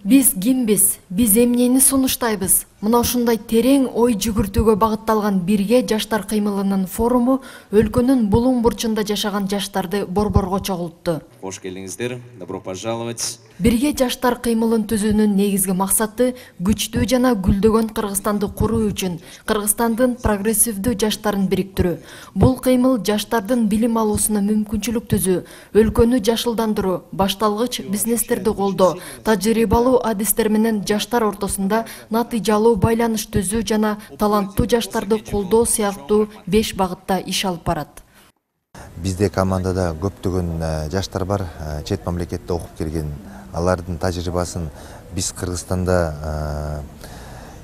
Биз кимбиз, биз эмнени сунуштайбыз? Мына ушундай терең ой жүгүртүүгө багытталган Бирге жаштар кыймылынын форуму өлкөнүн булуң бурчунда жашаган жаштарды борборго чогултту. Кош келиңиздер, добро пожаловать. Бирге жаштар кыймылын түзүүнүн негизги максаты күчтүү жана гүлдөгөн Кыргызстанды куруу үчүн Кыргызстандын прогрессивдүү жаштарын бириктирүү. Бул кыймыл жаштардын билим алуусуна мүмкүнчүлүк түзүү, өлкөнү жашылдандыруу, башталгыч бизнестерди колдоо, тажрыйбалуу адистер менен жаштар ортосунда натыйжалуу байланыш түзүү жана таланттуу жаштарды колдоо сыяктуу 5 багытта иш алып барат. Бизде командада көптөгөн жаштар бар, чет мамлекетте окуп келген. Алардын тажрыйбасын биз Кыргызстанда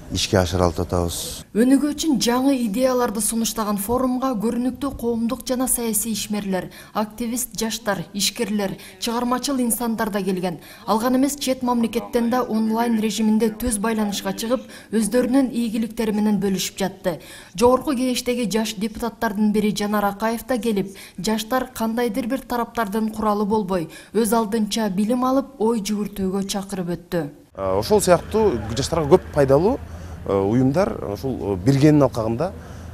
ишке ашыра алып атабыз. Өнүгүү үчүн жаңы идеяларды сунуштаган форумга көрүнүктүү коомдук жана саясий ишмерлер, активист жаштар, ишкерлер, чыгармачыл инсандар да келген. Алган эмес чет мамлекеттен да онлайн режиминде төз байланышка чыгып, өздөрүнүн ийгиликтери менен бөлүшүп жатты. Жогорку кеңештеги жаш депутаттардын бири Жанар Акаев да келип, жаштар кандайдыр бир тараптардын куралы болбой, өз алдынча билим алып, ой жүгүртүүгө чакырып өттү. Ошол сыяктуу жаштарга көп пайдалуу уюмдар ушул Биргенин алкагында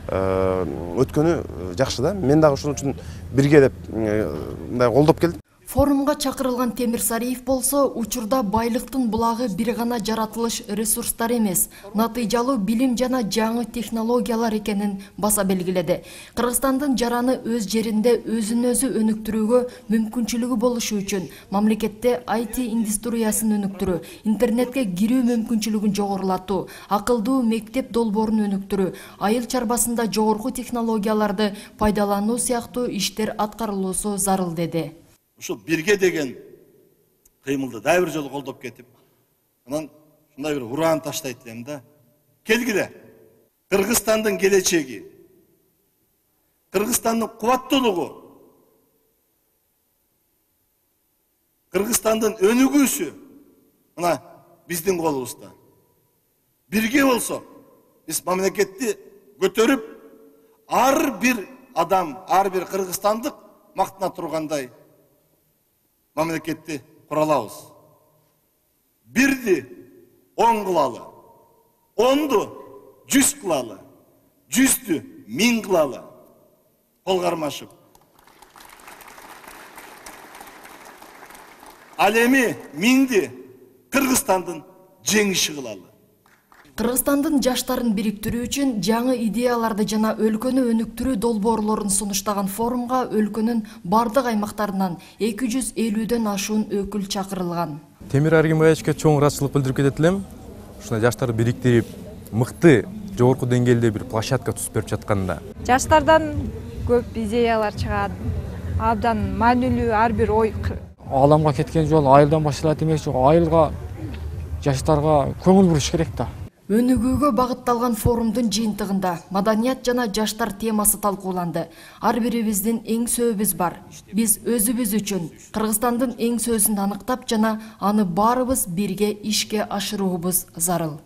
өткөнү жакшы да. Мен дагы ошон үчүн Бирге деп мындай колдоп келдим. Форумга чакырылган Темир Сариев болсо, учурда байлыктын булагы бир гана жаратылыш ресурстар эмес, натыйжалуу билим жана жаңы технологиялар экенин баса белгиледи. Кыргызстандын жараны өз жеринде өзүн өзү өнүктүрүүгө мүмкүнчүлүгү болушу үчүн мамлекетте IT индустриясын өнүктүрүү, интернетке кирүү мүмкүнчүлүгүн жогорулатуу, акылдуу мектеп долбоорун өнүктүрүү, айыл чарбасында жогорку технологияларды пайдалануу сыяктуу иштер аткарылуусу зарыл деди. Ушул Бирге деген кыймылды дагы бир жолу колдоп кетип, анан ушундай бир ураан таштайт элем да. Келгиле. Кыргызстандын келечеги, Кыргызстандын кубаттуулугу, Кыргызстандын өнүгүүсү мына биздин колубузда. Бирге болсо, биз мамлекетти көтөрүп, ар бир адам, ар бир кыргызстандык мактана тургандай мамлекетти кура алабыз. Бирди 10 кылалы, 10ду 100 кылалы, 100дү 1000 кылалы. Кол кармашып. Ал эми 1000ди Кыргызстандын жеңиши кылалы. Кыргызстандын жаштарын бириктирүү үчүн жаңы идеяларды жана өлкөнү өнүктүрүү долбоорлорун сунуштаган форумга өлкөнүн бардык аймактарынан 250дөн ашуун өкүл чакырылган. Темир Аргимбаевичке чоң ыраазычылык билдирип кетет элем. Ушундай жаштарды бириктирип, мыкты жогорку деңгээлде бир площадка түзүп берип жатканда. Жаштардан көп идеялар чыгат. Абдан маанилүү ар бир ой. Аламга кеткен жол айылдан башталат демекчи, айылга жаштарга көңүл буруш керек да. Өнүгүүгө багытталган форумдун жыйынтыгында маданият жана жаштар темасы талкууланды. Ар бирибиздин эң сөзүбүз бар. Биз өзүбүз үчүн Кыргызстандын эң сөзүн аныктап жана аны баарыбыз бирге ишке ашыруубуз зарыл.